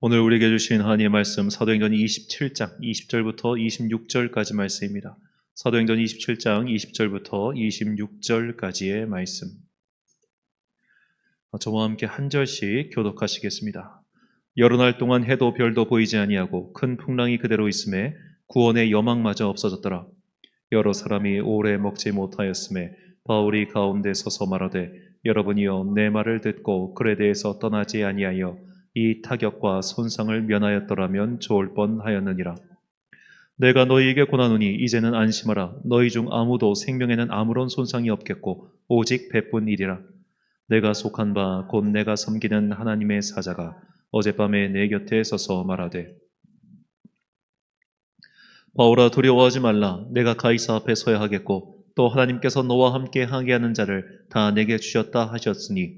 오늘 우리에게 주신 하나님의 말씀 사도행전 27장 20절부터 26절까지 말씀입니다. 사도행전 27장 20절부터 26절까지의 말씀. 저와 함께 한 절씩 교독하시겠습니다. 여러 날 동안 해도 별도 보이지 아니하고 큰 풍랑이 그대로 있음에 구원의 여망마저 없어졌더라. 여러 사람이 오래 먹지 못하였음에 바울이 가운데 서서 말하되 여러분이여 내 말을 듣고 그레데에서 떠나지 아니하여 이 타격과 손상을 면하였더라면 좋을 뻔하였느니라. 내가 너희에게 권하노니 이제는 안심하라. 너희 중 아무도 생명에는 아무런 손상이 없겠고 오직 배뿐이리라. 내가 속한 바 곧 내가 섬기는 하나님의 사자가 어젯밤에 내 곁에 서서 말하되 바울아 두려워하지 말라. 내가 가이사 앞에 서야 하겠고 또 하나님께서 너와 함께 하게 하는 자를 다 내게 주셨다 하셨으니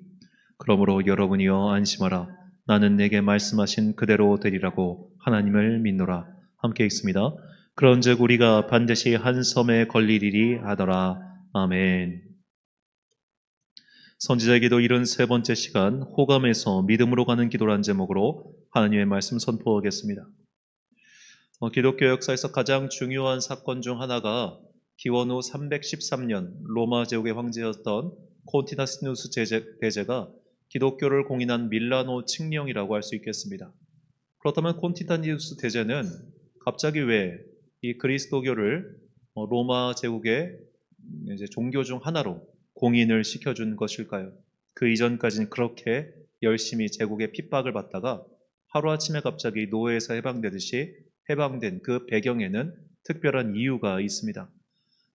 그러므로 여러분이여 안심하라. 나는 내게 말씀하신 그대로 되리라고 하나님을 믿노라. 함께 읽습니다. 그런즉 우리가 반드시 한 섬에 걸리리리 하더라. 아멘. 선지자의 기도 73번째 시간 호감에서 믿음으로 가는 기도란 제목으로 하나님의 말씀 선포하겠습니다. 기독교 역사에서 가장 중요한 사건 중 하나가 기원 후 313년 로마 제국의 황제였던 콘티나시누스 대제가 기독교를 공인한 밀라노 칙령이라고 할 수 있겠습니다. 그렇다면 콘티나시누스 대제는 갑자기 왜 이 그리스도교를 로마 제국의 이제 종교 중 하나로 공인을 시켜준 것일까요? 그 이전까지는 그렇게 열심히 제국의 핍박을 받다가 하루아침에 갑자기 노예에서 해방되듯이 해방된 그 배경에는 특별한 이유가 있습니다.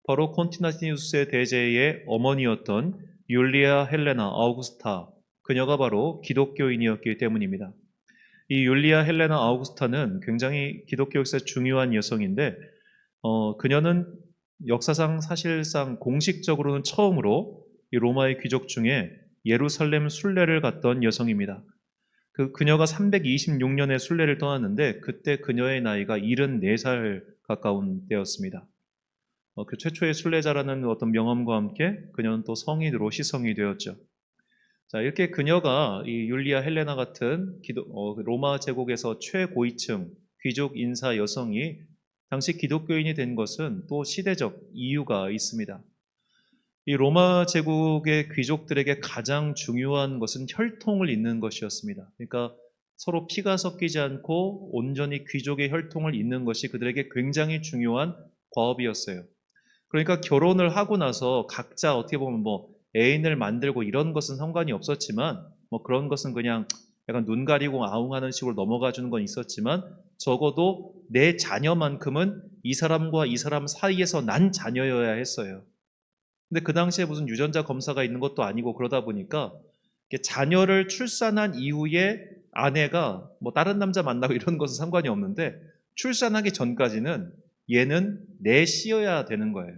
바로 콘티나티누스의 대제의 어머니였던 율리아 헬레나 아우구스타, 그녀가 바로 기독교인이었기 때문입니다. 이 율리아 헬레나 아우구스타는 굉장히 기독교 역사에 중요한 여성인데 그녀는 역사상 사실상 공식적으로는 처음으로 이 로마의 귀족 중에 예루살렘 순례를 갔던 여성입니다. 그녀가 326년에 순례를 떠났는데 그때 그녀의 나이가 74살 가까운 때였습니다. 그 최초의 순례자라는 어떤 명함과 함께 그녀는 또 성인으로 시성이 되었죠. 자, 이렇게 그녀가 이 율리아 헬레나 같은 로마 제국에서 최고위층 귀족 인사 여성이 당시 기독교인이 된 것은 또 시대적 이유가 있습니다. 이 로마 제국의 귀족들에게 가장 중요한 것은 혈통을 잇는 것이었습니다. 그러니까 서로 피가 섞이지 않고 온전히 귀족의 혈통을 잇는 것이 그들에게 굉장히 중요한 과업이었어요. 그러니까 결혼을 하고 나서 각자 어떻게 보면 애인을 만들고 이런 것은 상관이 없었지만 그런 것은 그냥 약간 눈 가리고 아웅하는 식으로 넘어가 주는 건 있었지만 적어도 내 자녀만큼은 이 사람과 이 사람 사이에서 난 자녀여야 했어요. 근데 그 당시에 무슨 유전자 검사가 있는 것도 아니고 그러다 보니까 자녀를 출산한 이후에 아내가 다른 남자 만나고 이런 것은 상관이 없는데 출산하기 전까지는 얘는 내 씨여야 되는 거예요.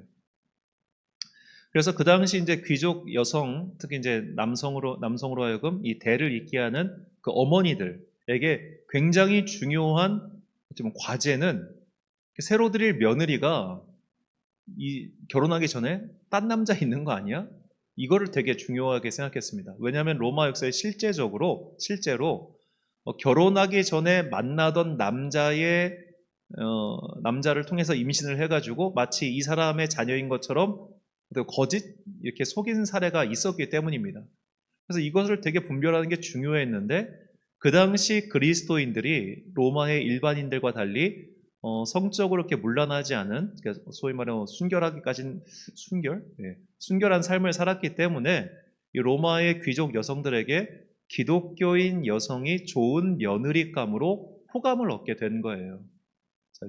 그래서 그 당시 이제 귀족 여성, 특히 이제 남성으로 하여금 이 대를 잇게 하는 그 어머니들에게 굉장히 중요한 과제는 새로 들일 며느리가 결혼하기 전에 딴 남자 있는 거 아니야? 이거를 되게 중요하게 생각했습니다. 왜냐하면 로마 역사에 실제로 결혼하기 전에 만나던 남자를 통해서 임신을 해가지고 마치 이 사람의 자녀인 것처럼 거짓 이렇게 속인 사례가 있었기 때문입니다. 그래서 이것을 되게 분별하는 게 중요했는데 그 당시 그리스도인들이 로마의 일반인들과 달리 성적으로 이렇게 문란하지 않은, 소위 말하는 순결한 삶을 살았기 때문에 이 로마의 귀족 여성들에게 기독교인 여성이 좋은 며느리감으로 호감을 얻게 된 거예요.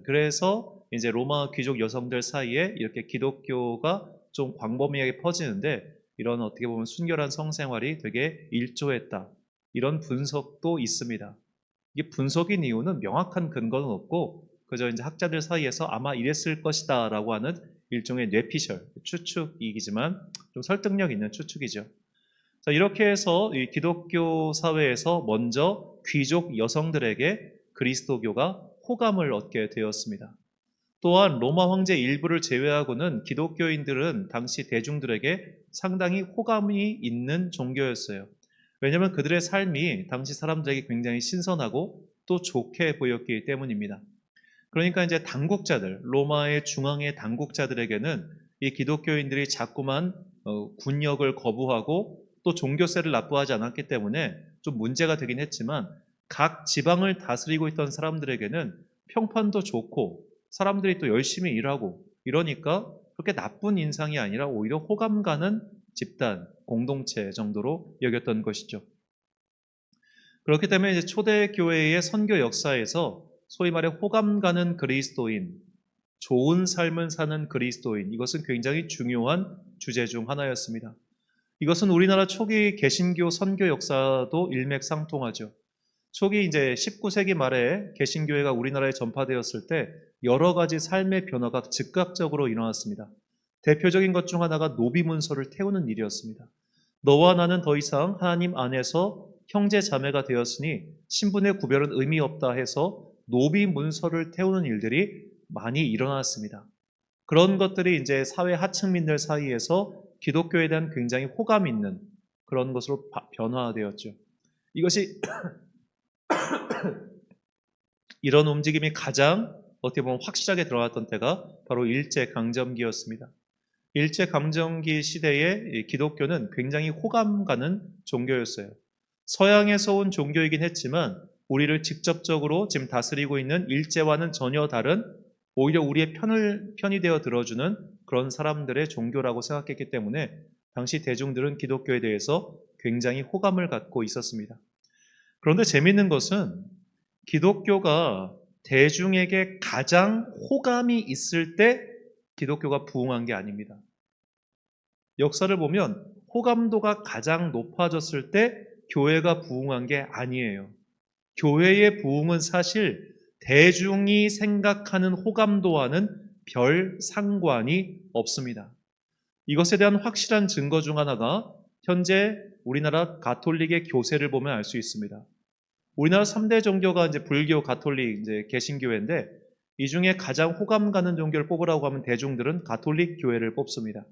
그래서 이제 로마 귀족 여성들 사이에 이렇게 기독교가 좀 광범위하게 퍼지는데 이런 어떻게 보면 순결한 성생활이 되게 일조했다. 이런 분석도 있습니다. 이게 분석인 이유는 명확한 근거는 없고 그저 이제 학자들 사이에서 아마 이랬을 것이다 라고 하는 일종의 뇌피셜, 추측이지만 좀 설득력 있는 추측이죠. 자, 이렇게 해서 이 기독교 사회에서 먼저 귀족 여성들에게 그리스도교가 호감을 얻게 되었습니다. 또한 로마 황제 일부를 제외하고는 기독교인들은 당시 대중들에게 상당히 호감이 있는 종교였어요. 왜냐하면 그들의 삶이 당시 사람들에게 굉장히 신선하고 또 좋게 보였기 때문입니다. 그러니까 이제 당국자들, 로마의 중앙의 당국자들에게는 이 기독교인들이 자꾸만 군역을 거부하고 또 종교세를 납부하지 않았기 때문에 좀 문제가 되긴 했지만 각 지방을 다스리고 있던 사람들에게는 평판도 좋고 사람들이 또 열심히 일하고 이러니까 그렇게 나쁜 인상이 아니라 오히려 호감 가는 집단, 공동체 정도로 여겼던 것이죠. 그렇기 때문에 이제 초대교회의 선교 역사에서 소위 말해 호감 가는 그리스도인, 좋은 삶을 사는 그리스도인, 이것은 굉장히 중요한 주제 중 하나였습니다. 이것은 우리나라 초기 개신교 선교 역사도 일맥상통하죠. 초기 이제 19세기 말에 개신교회가 우리나라에 전파되었을 때 여러 가지 삶의 변화가 즉각적으로 일어났습니다. 대표적인 것 중 하나가 노비 문서를 태우는 일이었습니다. 너와 나는 더 이상 하나님 안에서 형제 자매가 되었으니 신분의 구별은 의미 없다 해서 노비 문서를 태우는 일들이 많이 일어났습니다. 그런 것들이 이제 사회 하층민들 사이에서 기독교에 대한 굉장히 호감 있는 그런 것으로 변화되었죠. 이것이 이런 움직임이 가장 어떻게 보면 확실하게 드러났던 때가 바로 일제강점기였습니다. 일제강점기 시대에 기독교는 굉장히 호감 가는 종교였어요. 서양에서 온 종교이긴 했지만 우리를 직접적으로 지금 다스리고 있는 일제와는 전혀 다른 오히려 우리의 편이 되어 들어주는 그런 사람들의 종교라고 생각했기 때문에 당시 대중들은 기독교에 대해서 굉장히 호감을 갖고 있었습니다. 그런데 재미있는 것은 기독교가 대중에게 가장 호감이 있을 때 기독교가 부흥한 게 아닙니다. 역사를 보면 호감도가 가장 높아졌을 때 교회가 부흥한 게 아니에요. 교회의 부흥은 사실 대중이 생각하는 호감도와는 별 상관이 없습니다. 이것에 대한 확실한 증거 중 하나가 현재 우리나라 가톨릭의 교세를 보면 알 수 있습니다. 우리나라 3대 종교가 이제 불교, 가톨릭, 이제 개신교회인데 이 중에 가장 호감 가는 종교를 뽑으라고 하면 대중들은 가톨릭 교회를 뽑습니다.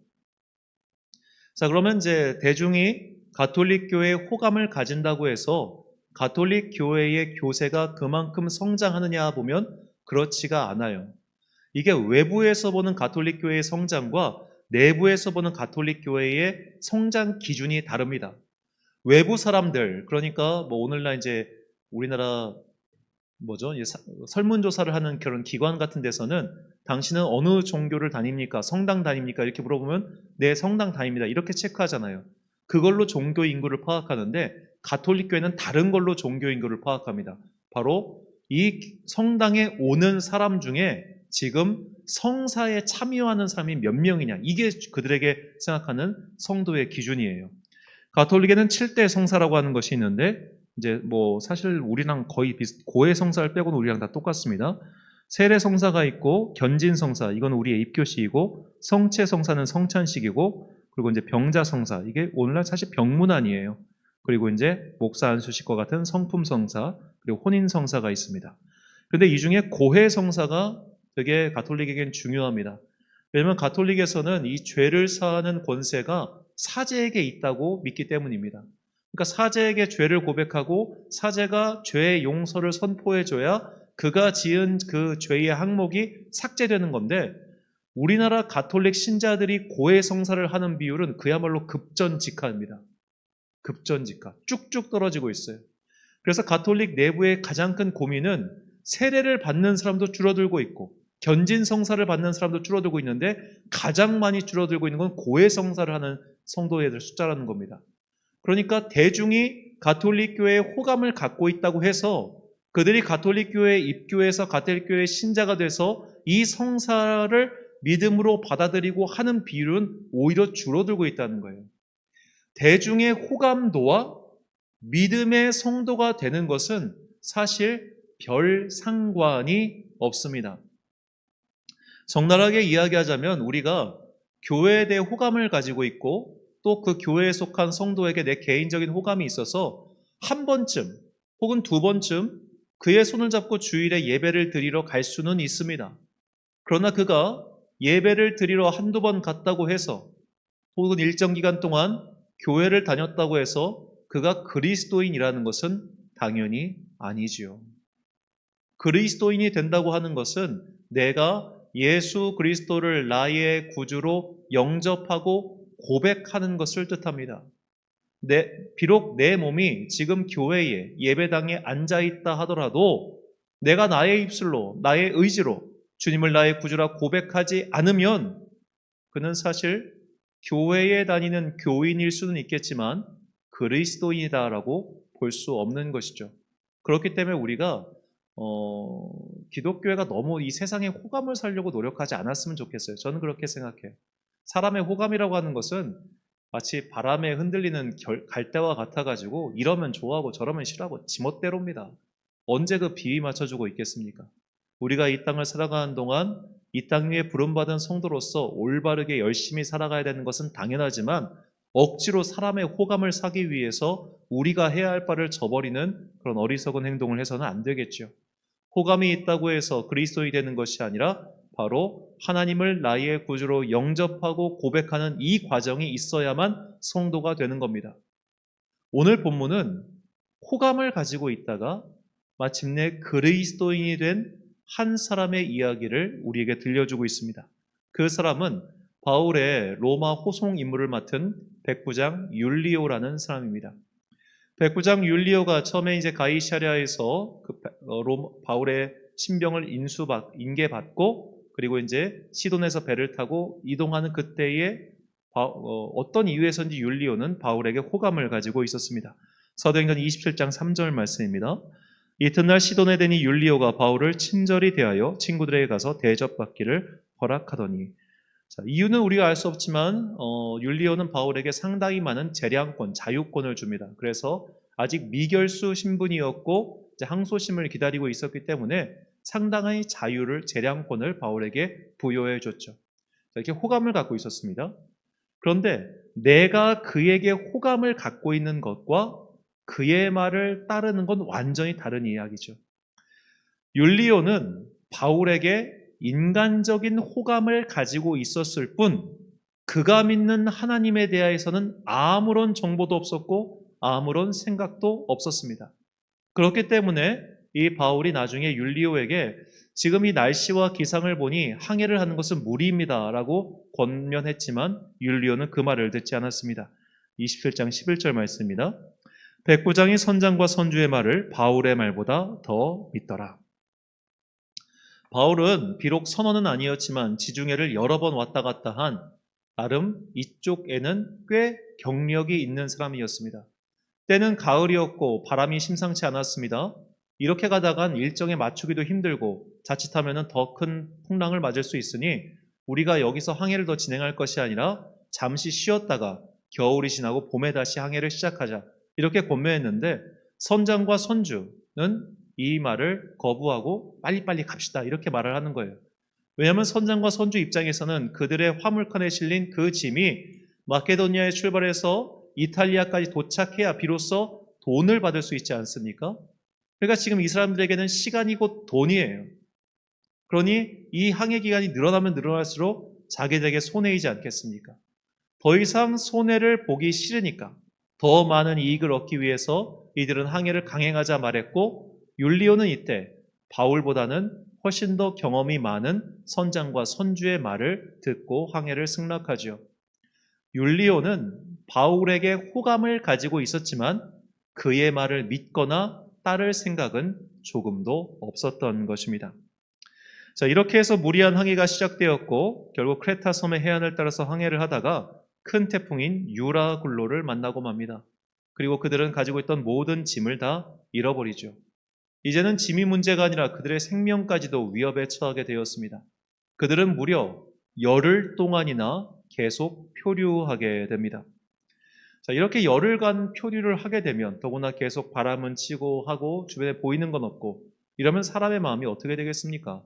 자, 그러면 이제 대중이 가톨릭 교회에 호감을 가진다고 해서 가톨릭 교회의 교세가 그만큼 성장하느냐 보면 그렇지가 않아요. 이게 외부에서 보는 가톨릭 교회의 성장과 내부에서 보는 가톨릭 교회의 성장 기준이 다릅니다. 외부 사람들, 그러니까 뭐 오늘날 이제 우리나라 설문조사를 하는 그런 기관 같은 데서는 당신은 어느 종교를 다닙니까? 성당 다닙니까? 이렇게 물어보면 네, 성당 다닙니다. 이렇게 체크하잖아요. 그걸로 종교 인구를 파악하는데 가톨릭 교회는 다른 걸로 종교 인구를 파악합니다. 바로 이 성당에 오는 사람 중에 지금 성사에 참여하는 사람이 몇 명이냐. 이게 그들에게 생각하는 성도의 기준이에요. 가톨릭에는 7대 성사라고 하는 것이 있는데 이제 뭐 사실 우리랑 거의 고해 성사를 빼고는 우리랑 다 똑같습니다. 세례 성사가 있고 견진 성사, 이건 우리의 입교식이고 성체 성사는 성찬식이고 그리고 이제 병자 성사, 이게 오늘날 사실 병문안이에요. 그리고 이제 목사 안수식과 같은 성품 성사, 그리고 혼인 성사가 있습니다. 그런데 이 중에 고해 성사가 되게 가톨릭에겐 중요합니다. 왜냐하면 가톨릭에서는 이 죄를 사하는 권세가 사제에게 있다고 믿기 때문입니다. 그러니까 사제에게 죄를 고백하고 사제가 죄의 용서를 선포해줘야 그가 지은 그 죄의 항목이 삭제되는 건데 우리나라 가톨릭 신자들이 고해 성사를 하는 비율은 그야말로 급전직하입니다. 급전직하. 쭉쭉 떨어지고 있어요. 그래서 가톨릭 내부의 가장 큰 고민은 세례를 받는 사람도 줄어들고 있고 견진 성사를 받는 사람도 줄어들고 있는데 가장 많이 줄어들고 있는 건 고해 성사를 하는 성도들 숫자라는 겁니다. 그러니까 대중이 가톨릭 교회에 호감을 갖고 있다고 해서 그들이 가톨릭 교회에 입교해서 가톨릭 교회의 신자가 돼서 이 성사를 믿음으로 받아들이고 하는 비율은 오히려 줄어들고 있다는 거예요. 대중의 호감도와 믿음의 성도가 되는 것은 사실 별 상관이 없습니다. 적나라하게 이야기하자면 우리가 교회에 대해 호감을 가지고 있고 또 그 교회에 속한 성도에게 내 개인적인 호감이 있어서 한 번쯤 혹은 두 번쯤 그의 손을 잡고 주일에 예배를 드리러 갈 수는 있습니다. 그러나 그가 예배를 드리러 한두 번 갔다고 해서 혹은 일정 기간 동안 교회를 다녔다고 해서 그가 그리스도인이라는 것은 당연히 아니지요. 그리스도인이 된다고 하는 것은 내가 예수 그리스도를 나의 구주로 영접하고 고백하는 것을 뜻합니다. 비록 내 몸이 지금 교회에 예배당에 앉아있다 하더라도 내가 나의 입술로 나의 의지로 주님을 나의 구주라 고백하지 않으면 그는 사실 교회에 다니는 교인일 수는 있겠지만 그리스도인이다라고 볼 수 없는 것이죠. 그렇기 때문에 우리가 기독교회가 너무 이 세상에 호감을 살려고 노력하지 않았으면 좋겠어요. 저는 그렇게 생각해요. 사람의 호감이라고 하는 것은 마치 바람에 흔들리는 갈대와 같아가지고 이러면 좋아하고 저러면 싫어하고 지멋대로입니다. 언제 그 비위 맞춰주고 있겠습니까? 우리가 이 땅을 살아가는 동안 이 땅 위에 부름받은 성도로서 올바르게 열심히 살아가야 되는 것은 당연하지만 억지로 사람의 호감을 사기 위해서 우리가 해야 할 바를 저버리는 그런 어리석은 행동을 해서는 안 되겠죠. 호감이 있다고 해서 그리스도인이 되는 것이 아니라 바로 하나님을 나의 구주로 영접하고 고백하는 이 과정이 있어야만 성도가 되는 겁니다. 오늘 본문은 호감을 가지고 있다가 마침내 그리스도인이 된 한 사람의 이야기를 우리에게 들려주고 있습니다. 그 사람은 바울의 로마 호송 임무를 맡은 백부장 율리오라는 사람입니다. 백부장 율리오가 처음에 이제 가이사랴에서 바울의 신병을 인계받고 그리고 이제 시돈에서 배를 타고 이동하는 그때에 어떤 이유에서인지 율리오는 바울에게 호감을 가지고 있었습니다. 사도행전 27장 3절 말씀입니다. 이튿날 시돈에 되니 율리오가 바울을 친절히 대하여 친구들에게 가서 대접받기를 허락하더니, 자, 이유는 우리가 알 수 없지만 율리오는 바울에게 상당히 많은 재량권, 자유권을 줍니다. 그래서 아직 미결수 신분이었고 이제 항소심을 기다리고 있었기 때문에 상당한 자유를, 재량권을 바울에게 부여해 줬죠. 이렇게 호감을 갖고 있었습니다. 그런데 내가 그에게 호감을 갖고 있는 것과 그의 말을 따르는 건 완전히 다른 이야기죠. 율리오는 바울에게 인간적인 호감을 가지고 있었을 뿐 그가 믿는 하나님에 대해서는 아무런 정보도 없었고 아무런 생각도 없었습니다. 그렇기 때문에 이 바울이 나중에 율리오에게 지금 이 날씨와 기상을 보니 항해를 하는 것은 무리입니다 라고 권면했지만 율리오는 그 말을 듣지 않았습니다. 27장 11절 말씀입니다. 백부장이 선장과 선주의 말을 바울의 말보다 더 믿더라. 바울은 비록 선원은 아니었지만 지중해를 여러 번 왔다 갔다 한 나름 이쪽에는 꽤 경력이 있는 사람이었습니다. 때는 가을이었고 바람이 심상치 않았습니다. 이렇게 가다간 일정에 맞추기도 힘들고 자칫하면 더 큰 풍랑을 맞을 수 있으니 우리가 여기서 항해를 더 진행할 것이 아니라 잠시 쉬었다가 겨울이 지나고 봄에 다시 항해를 시작하자 이렇게 권면했는데 선장과 선주는 이 말을 거부하고 빨리빨리 갑시다 이렇게 말을 하는 거예요. 왜냐하면 선장과 선주 입장에서는 그들의 화물칸에 실린 그 짐이 마케도니아에 출발해서 이탈리아까지 도착해야 비로소 돈을 받을 수 있지 않습니까? 그러니까 지금 이 사람들에게는 시간이 곧 돈이에요. 그러니 이 항해 기간이 늘어나면 늘어날수록 자기들에게 손해이지 않겠습니까? 더 이상 손해를 보기 싫으니까 더 많은 이익을 얻기 위해서 이들은 항해를 강행하자 말했고 율리오는 이때 바울보다는 훨씬 더 경험이 많은 선장과 선주의 말을 듣고 항해를 승낙하죠. 율리오는 바울에게 호감을 가지고 있었지만 그의 말을 믿거나 따를 생각은 조금도 없었던 것입니다. 자, 이렇게 해서 무리한 항해가 시작되었고 결국 크레타 섬의 해안을 따라서 항해를 하다가 큰 태풍인 유라굴로를 만나고 맙니다. 그리고 그들은 가지고 있던 모든 짐을 다 잃어버리죠. 이제는 짐이 문제가 아니라 그들의 생명까지도 위협에 처하게 되었습니다. 그들은 무려 열흘 동안이나 계속 표류하게 됩니다. 자, 이렇게 열흘간 표류를 하게 되면 더구나 계속 바람은 치고 하고 주변에 보이는 건 없고 이러면 사람의 마음이 어떻게 되겠습니까?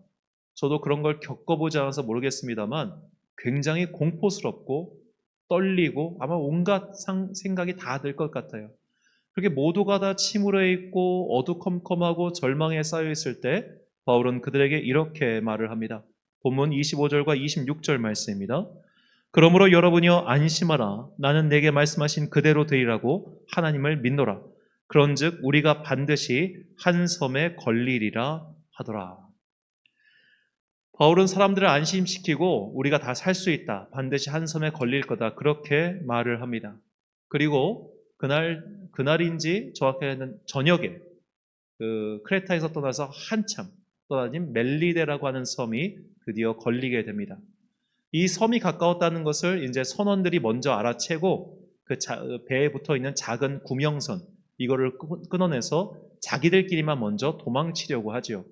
저도 그런 걸 겪어보지 않아서 모르겠습니다만 굉장히 공포스럽고 떨리고 아마 온갖 생각이 다 들 것 같아요. 그렇게 모두가 다 침울해 있고 어두컴컴하고 절망에 쌓여 있을 때 바울은 그들에게 이렇게 말을 합니다. 본문 25절과 26절 말씀입니다. 그러므로 여러분이여 안심하라. 나는 내게 말씀하신 그대로 되리라고 하나님을 믿노라. 그런즉 우리가 반드시 한 섬에 걸리리라 하더라. 바울은 사람들을 안심시키고 우리가 다 살 수 있다. 반드시 한 섬에 걸릴 거다. 그렇게 말을 합니다. 그리고 그날인지 정확히는 저녁에 크레타에서 떠나서 한참 떠나진 멜리데라고 하는 섬이 드디어 걸리게 됩니다. 이 섬이 가까웠다는 것을 이제 선원들이 먼저 알아채고 배에 붙어 있는 작은 구명선 이거를 끊어내서 자기들끼리만 먼저 도망치려고 하죠.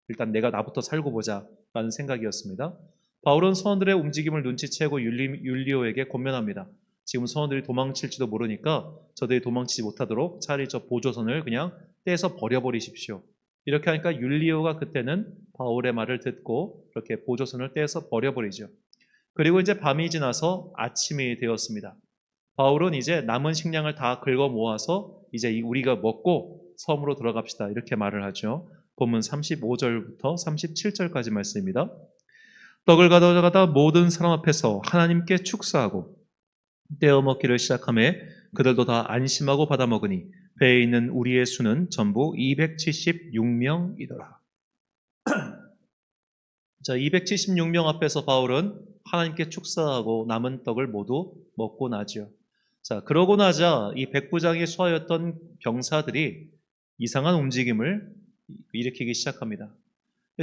일단 나부터 살고 보자라는 생각이었습니다. 바울은 선원들의 움직임을 눈치채고 율리오에게 권면합니다. 지금 선원들이 도망칠지도 모르니까 저들이 도망치지 못하도록 차라리 저 보조선을 그냥 떼서 버려버리십시오. 이렇게 하니까 율리오가 그때는 바울의 말을 듣고 이렇게 보조선을 떼서 버려버리죠. 그리고 이제 밤이 지나서 아침이 되었습니다. 바울은 이제 남은 식량을 다 긁어 모아서 이제 우리가 먹고 섬으로 들어갑시다. 이렇게 말을 하죠. 본문 35절부터 37절까지 말씀입니다. 떡을 가져가다 모든 사람 앞에서 하나님께 축사하고 떼어 먹기를 시작하매 그들도 다 안심하고 받아 먹으니 배에 있는 우리의 수는 전부 276명이더라. 자, 276명 앞에서 바울은 하나님께 축사하고 남은 떡을 모두 먹고 나죠. 자, 그러고 나자 이 백부장이 수하였던 병사들이 이상한 움직임을 일으키기 시작합니다.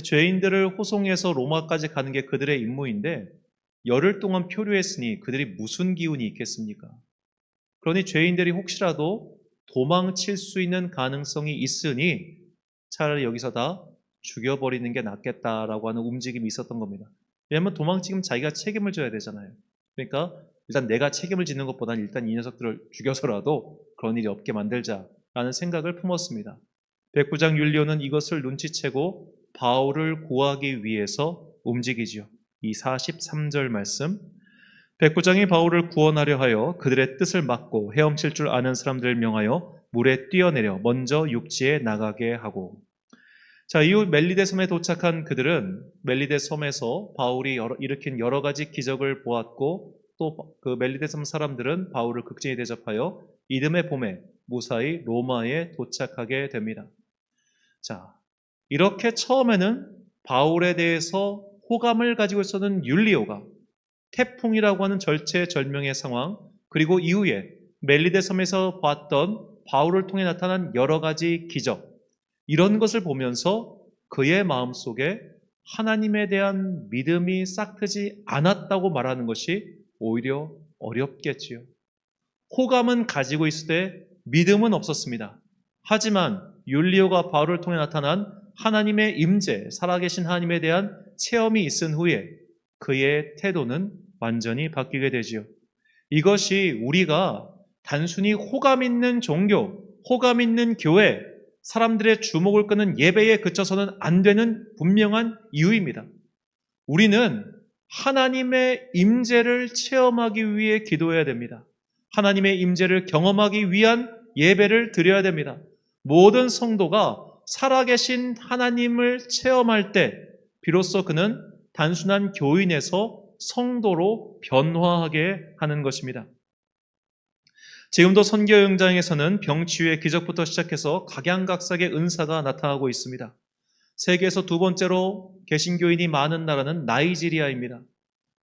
죄인들을 호송해서 로마까지 가는 게 그들의 임무인데 열흘 동안 표류했으니 그들이 무슨 기운이 있겠습니까? 그러니 죄인들이 혹시라도 도망칠 수 있는 가능성이 있으니 차라리 여기서 다 죽여버리는 게 낫겠다라고 하는 움직임이 있었던 겁니다. 왜냐하면 도망치면 자기가 책임을 져야 되잖아요. 그러니까 일단 내가 책임을 지는 것보다는 일단 이 녀석들을 죽여서라도 그런 일이 없게 만들자라는 생각을 품었습니다. 백부장 율리오는 이것을 눈치채고 바울을 구하기 위해서 움직이지요. 이 43절 말씀. 백부장이 바울을 구원하려 하여 그들의 뜻을 막고 헤엄칠 줄 아는 사람들을 명하여 물에 뛰어내려 먼저 육지에 나가게 하고. 자, 이후 멜리데 섬에 도착한 그들은 멜리데 섬에서 바울이 일으킨 여러 가지 기적을 보았고 또 그 멜리데 섬 사람들은 바울을 극진히 대접하여 이듬해 봄에 무사히 로마에 도착하게 됩니다. 자, 이렇게 처음에는 바울에 대해서 호감을 가지고 있었던 율리오가 태풍이라고 하는 절체절명의 상황, 그리고 이후에 멜리데 섬에서 봤던 바울을 통해 나타난 여러 가지 기적, 이런 것을 보면서 그의 마음속에 하나님에 대한 믿음이 싹트지 않았다고 말하는 것이 오히려 어렵겠지요. 호감은 가지고 있을 때 믿음은 없었습니다. 하지만 율리오가 바울을 통해 나타난 하나님의 임재, 살아계신 하나님에 대한 체험이 있은 후에 그의 태도는 완전히 바뀌게 되지요. 이것이 우리가 단순히 호감 있는 종교, 호감 있는 교회, 사람들의 주목을 끄는 예배에 그쳐서는 안 되는 분명한 이유입니다. 우리는 하나님의 임재를 체험하기 위해 기도해야 됩니다. 하나님의 임재를 경험하기 위한 예배를 드려야 됩니다. 모든 성도가 살아계신 하나님을 체험할 때 비로소 그는 단순한 교인에서 성도로 변화하게 하는 것입니다. 지금도 선교 현장에서는 병치유의 기적부터 시작해서 각양각색의 은사가 나타나고 있습니다. 세계에서 두 번째로 개신교인이 많은 나라는 나이지리아입니다.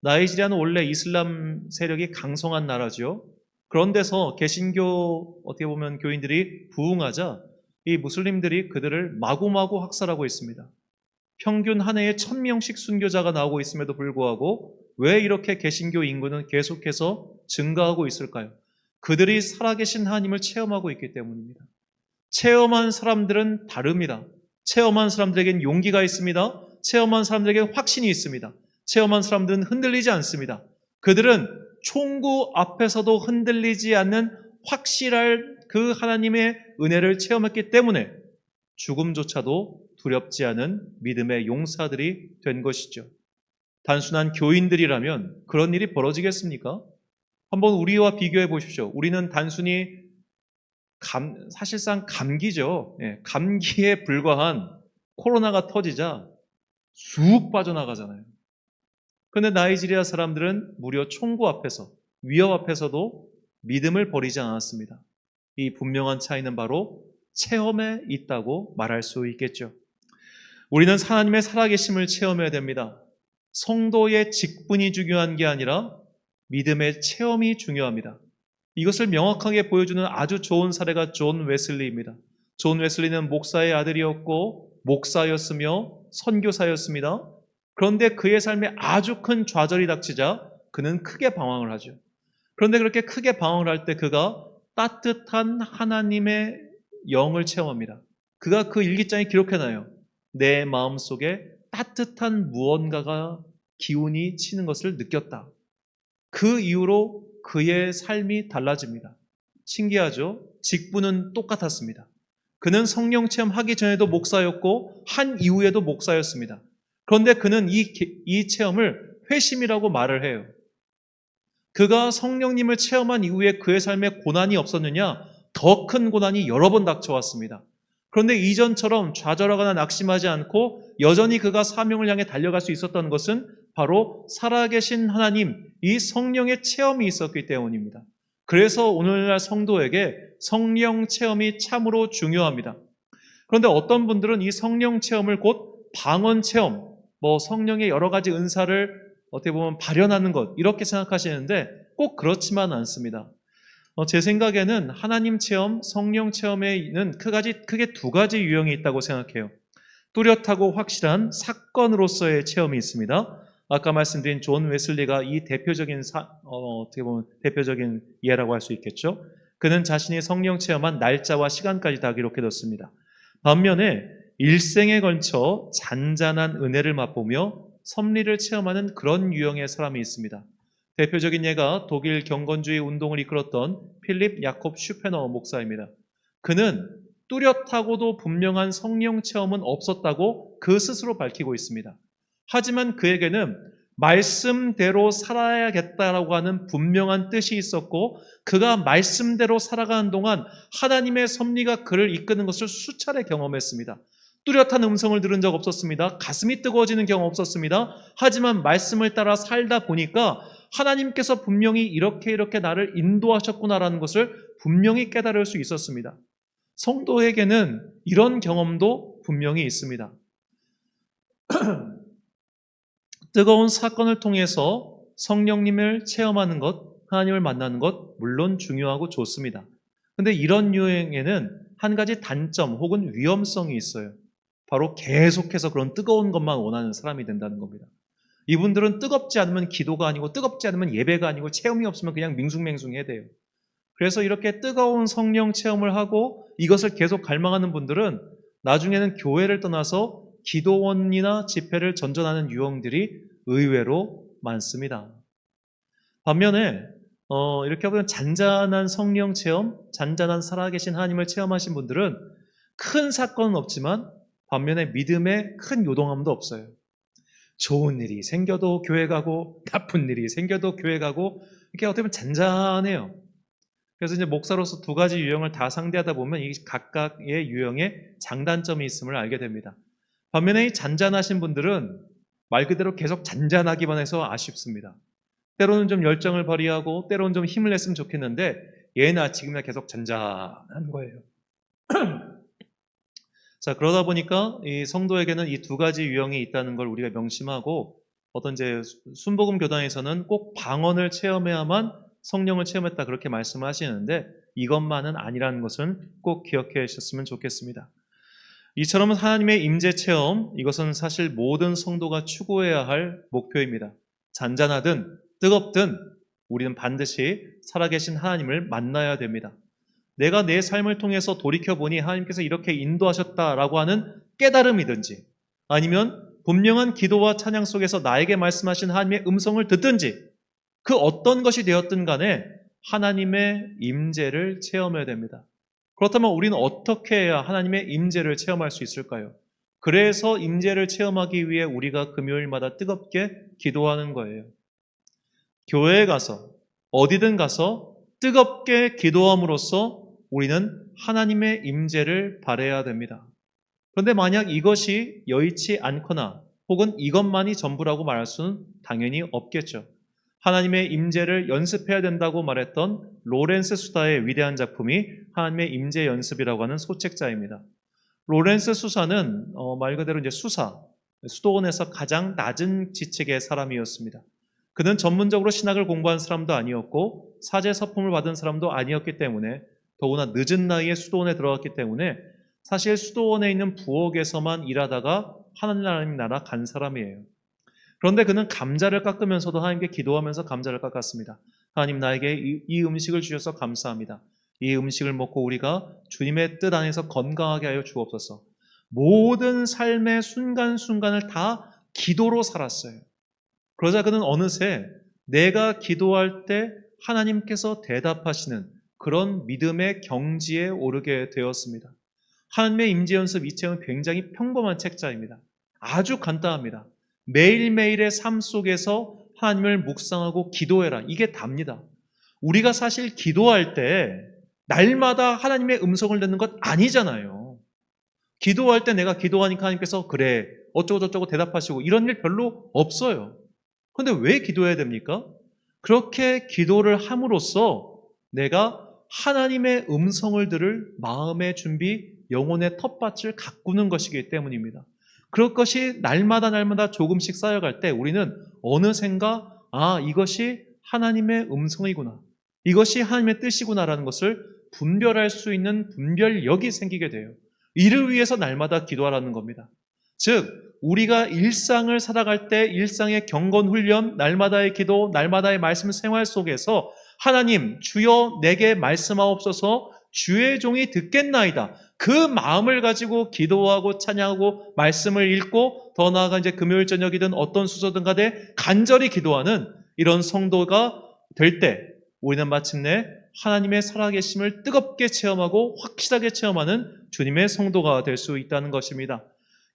나이지리아는 원래 이슬람 세력이 강성한 나라죠. 그런 데서 개신교 어떻게 보면 교인들이 부흥하자 이 무슬림들이 그들을 마구마구 학살하고 있습니다. 평균 한 해에 1000명씩 순교자가 나오고 있음에도 불구하고 왜 이렇게 개신교 인구는 계속해서 증가하고 있을까요? 그들이 살아계신 하나님을 체험하고 있기 때문입니다. 체험한 사람들은 다릅니다. 체험한 사람들에겐 용기가 있습니다. 체험한 사람들에겐 확신이 있습니다. 체험한 사람들은 흔들리지 않습니다. 그들은 총구 앞에서도 흔들리지 않는 확실할 그 하나님의 은혜를 체험했기 때문에 죽음조차도 두렵지 않은 믿음의 용사들이 된 것이죠. 단순한 교인들이라면 그런 일이 벌어지겠습니까? 한번 우리와 비교해 보십시오. 우리는 단순히 사실상 감기죠. 감기에 불과한 코로나가 터지자 쑥 빠져나가잖아요. 그런데 나이지리아 사람들은 무려 총구 앞에서, 위협 앞에서도 믿음을 버리지 않았습니다. 이 분명한 차이는 바로 체험에 있다고 말할 수 있겠죠. 우리는 하나님의 살아계심을 체험해야 됩니다. 성도의 직분이 중요한 게 아니라 믿음의 체험이 중요합니다. 이것을 명확하게 보여주는 아주 좋은 사례가 존 웨슬리입니다. 존 웨슬리는 목사의 아들이었고 목사였으며 선교사였습니다. 그런데 그의 삶에 아주 큰 좌절이 닥치자 그는 크게 방황을 하죠. 그런데 그렇게 크게 방황을 할 때 그가 따뜻한 하나님의 영을 체험합니다. 그가 그 일기장에 기록해놔요. 내 마음속에 따뜻한 무언가가 기운이 치는 것을 느꼈다. 그 이후로 그의 삶이 달라집니다. 신기하죠? 직분은 똑같았습니다. 그는 성령 체험하기 전에도 목사였고 한 이후에도 목사였습니다. 그런데 그는 이 체험을 회심이라고 말을 해요. 그가 성령님을 체험한 이후에 그의 삶에 고난이 없었느냐? 더 큰 고난이 여러 번 닥쳐왔습니다. 그런데 이전처럼 좌절하거나 낙심하지 않고 여전히 그가 사명을 향해 달려갈 수 있었던 것은 바로 살아계신 하나님, 이 성령의 체험이 있었기 때문입니다. 그래서 오늘날 성도에게 성령 체험이 참으로 중요합니다. 그런데 어떤 분들은 이 성령 체험을 곧 방언 체험, 성령의 여러 가지 은사를 어떻게 보면 발현하는 것, 이렇게 생각하시는데 꼭 그렇지만 않습니다. 제 생각에는 하나님 체험, 성령 체험에는 크게 두 가지 유형이 있다고 생각해요. 뚜렷하고 확실한 사건으로서의 체험이 있습니다. 아까 말씀드린 존 웨슬리가 이 대표적인 어떻게 보면 대표적인 예라고 할 수 있겠죠. 그는 자신이 성령 체험한 날짜와 시간까지 다 기록해뒀습니다. 반면에 일생에 걸쳐 잔잔한 은혜를 맛보며 섭리를 체험하는 그런 유형의 사람이 있습니다. 대표적인 예가 독일 경건주의 운동을 이끌었던 필립 야콥 슈페너 목사입니다. 그는 뚜렷하고도 분명한 성령 체험은 없었다고 그 스스로 밝히고 있습니다. 하지만 그에게는 말씀대로 살아야겠다라고 하는 분명한 뜻이 있었고 그가 말씀대로 살아가는 동안 하나님의 섭리가 그를 이끄는 것을 수차례 경험했습니다. 뚜렷한 음성을 들은 적 없었습니다. 가슴이 뜨거워지는 경험 없었습니다. 하지만 말씀을 따라 살다 보니까 하나님께서 분명히 이렇게 나를 인도하셨구나라는 것을 분명히 깨달을 수 있었습니다. 성도에게는 이런 경험도 분명히 있습니다. 뜨거운 사건을 통해서 성령님을 체험하는 것, 하나님을 만나는 것 물론 중요하고 좋습니다. 그런데 이런 유행에는 한 가지 단점 혹은 위험성이 있어요. 바로 계속해서 그런 뜨거운 것만 원하는 사람이 된다는 겁니다. 이분들은 뜨겁지 않으면 기도가 아니고 뜨겁지 않으면 예배가 아니고 체험이 없으면 그냥 밍숭맹숭해야 돼요. 그래서 이렇게 뜨거운 성령 체험을 하고 이것을 계속 갈망하는 분들은 나중에는 교회를 떠나서 기도원이나 집회를 전전하는 유형들이 의외로 많습니다. 반면에 이렇게 보면 잔잔한 성령 체험, 잔잔한 살아계신 하나님을 체험하신 분들은 큰 사건은 없지만 반면에 믿음에 큰 요동함도 없어요. 좋은 일이 생겨도 교회 가고 나쁜 일이 생겨도 교회 가고 이렇게 어떻게 보면 잔잔해요. 그래서 이제 목사로서 두 가지 유형을 다 상대하다 보면 이 각각의 유형에 장단점이 있음을 알게 됩니다. 반면에 이 잔잔하신 분들은 말 그대로 계속 잔잔하기만 해서 아쉽습니다. 때로는 좀 열정을 발휘하고 때로는 좀 힘을 냈으면 좋겠는데 예나 지금이나 계속 잔잔한 거예요. 자, 그러다 보니까 이 성도에게는 이 두 가지 유형이 있다는 걸 우리가 명심하고 어떤 이제 순복음 교단에서는 꼭 방언을 체험해야만 성령을 체험했다 그렇게 말씀하시는데 이것만은 아니라는 것은 꼭 기억해 주셨으면 좋겠습니다. 이처럼 하나님의 임재 체험, 이것은 사실 모든 성도가 추구해야 할 목표입니다. 잔잔하든 뜨겁든 우리는 반드시 살아계신 하나님을 만나야 됩니다. 내가 내 삶을 통해서 돌이켜보니 하나님께서 이렇게 인도하셨다라고 하는 깨달음이든지 아니면 분명한 기도와 찬양 속에서 나에게 말씀하신 하나님의 음성을 듣든지 그 어떤 것이 되었든 간에 하나님의 임재를 체험해야 됩니다. 그렇다면 우리는 어떻게 해야 하나님의 임재를 체험할 수 있을까요? 그래서 임재를 체험하기 위해 우리가 금요일마다 뜨겁게 기도하는 거예요. 교회에 가서 어디든 가서 뜨겁게 기도함으로써 우리는 하나님의 임재를 바라야 됩니다. 그런데 만약 이것이 여의치 않거나 혹은 이것만이 전부라고 말할 수는 당연히 없겠죠. 하나님의 임재를 연습해야 된다고 말했던 로렌스 수다의 위대한 작품이 하나님의 임재 연습이라고 하는 소책자입니다. 로렌스 수사는 말 그대로 이제 수도원에서 가장 낮은 지책의 사람이었습니다. 그는 전문적으로 신학을 공부한 사람도 아니었고 사제 서품을 받은 사람도 아니었기 때문에 더구나 늦은 나이에 수도원에 들어갔기 때문에 사실 수도원에 있는 부엌에서만 일하다가 하나님 나라 간 사람이에요. 그런데 그는 감자를 깎으면서도 하나님께 기도하면서 감자를 깎았습니다. 하나님, 나에게 이 음식을 주셔서 감사합니다. 이 음식을 먹고 우리가 주님의 뜻 안에서 건강하게 하여 주옵소서. 모든 삶의 순간순간을 다 기도로 살았어요. 그러자 그는 어느새 내가 기도할 때 하나님께서 대답하시는 그런 믿음의 경지에 오르게 되었습니다. 하나님의 임재연습 이 책은 굉장히 평범한 책자입니다. 아주 간단합니다. 매일매일의 삶 속에서 하나님을 묵상하고 기도해라. 이게 답니다. 우리가 사실 기도할 때 날마다 하나님의 음성을 듣는 것 아니잖아요. 기도할 때 내가 기도하니까 하나님께서 그래 어쩌고저쩌고 대답하시고 이런 일 별로 없어요. 그런데 왜 기도해야 됩니까? 그렇게 기도를 함으로써 내가 하나님의 음성을 들을 마음의 준비, 영혼의 텃밭을 가꾸는 것이기 때문입니다. 그럴 것이 날마다 조금씩 쌓여갈 때 우리는 어느샌가 이것이 하나님의 음성이구나. 이것이 하나님의 뜻이구나라는 것을 분별할 수 있는 분별력이 생기게 돼요. 이를 위해서 날마다 기도하라는 겁니다. 즉 우리가 일상을 살아갈 때 일상의 경건훈련, 날마다의 기도, 날마다의 말씀 생활 속에서 하나님 주여 내게 말씀하옵소서 주의 종이 듣겠나이다. 그 마음을 가지고 기도하고 찬양하고 말씀을 읽고 더 나아가 이제 금요일 저녁이든 어떤 수서든 간에 간절히 기도하는 이런 성도가 될 때 우리는 마침내 하나님의 살아계심을 뜨겁게 체험하고 확실하게 체험하는 주님의 성도가 될 수 있다는 것입니다.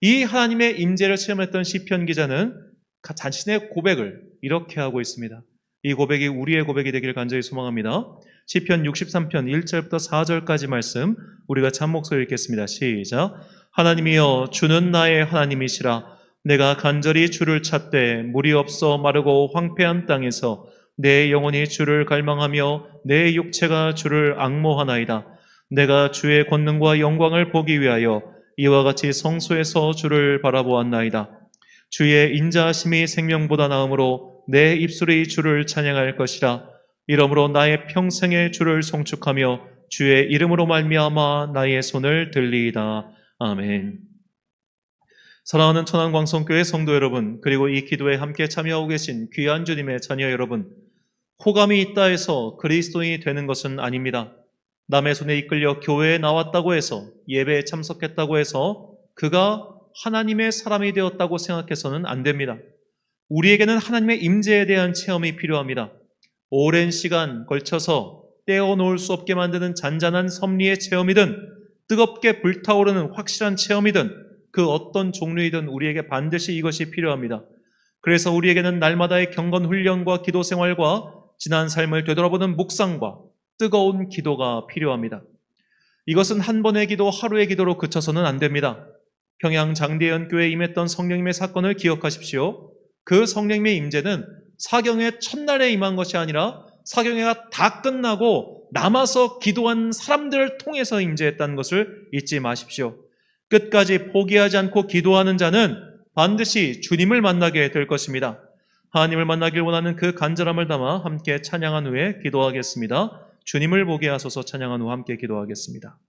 이 하나님의 임재를 체험했던 시편 기자는 자신의 고백을 이렇게 하고 있습니다. 이 고백이 우리의 고백이 되길 간절히 소망합니다. 시편 63편 1절부터 4절까지 말씀 우리가 참목소리 읽겠습니다. 시작. 하나님이여 주는 나의 하나님이시라. 내가 간절히 주를 찾되 물이 없어 마르고 황폐한 땅에서 내 영혼이 주를 갈망하며 내 육체가 주를 앙모하나이다. 내가 주의 권능과 영광을 보기 위하여 이와 같이 성소에서 주를 바라보았나이다. 주의 인자하심이 생명보다 나으므로 내 입술이 주를 찬양할 것이라. 이러므로 나의 평생에 주를 송축하며 주의 이름으로 말미암아 나의 손을 들리이다. 아멘. 사랑하는 천안광성교회 성도 여러분, 그리고 이 기도에 함께 참여하고 계신 귀한 주님의 자녀 여러분, 호감이 있다 해서 그리스도인이 되는 것은 아닙니다. 남의 손에 이끌려 교회에 나왔다고 해서 예배에 참석했다고 해서 그가 하나님의 사람이 되었다고 생각해서는 안 됩니다. 우리에게는 하나님의 임재에 대한 체험이 필요합니다. 오랜 시간 걸쳐서 떼어놓을 수 없게 만드는 잔잔한 섭리의 체험이든 뜨겁게 불타오르는 확실한 체험이든 그 어떤 종류이든 우리에게 반드시 이것이 필요합니다. 그래서 우리에게는 날마다의 경건 훈련과 기도 생활과 지난 삶을 되돌아보는 묵상과 뜨거운 기도가 필요합니다. 이것은 한 번의 기도, 하루의 기도로 그쳐서는 안 됩니다. 평양 장대연교회에 임했던 성령님의 사건을 기억하십시오. 그 성령님의 임재는 사경회 첫날에 임한 것이 아니라 사경회가 다 끝나고 남아서 기도한 사람들을 통해서 임재했다는 것을 잊지 마십시오. 끝까지 포기하지 않고 기도하는 자는 반드시 주님을 만나게 될 것입니다. 하나님을 만나길 원하는 그 간절함을 담아 함께 찬양한 후에 기도하겠습니다. 주님을 보게 하소서 찬양한 후 함께 기도하겠습니다.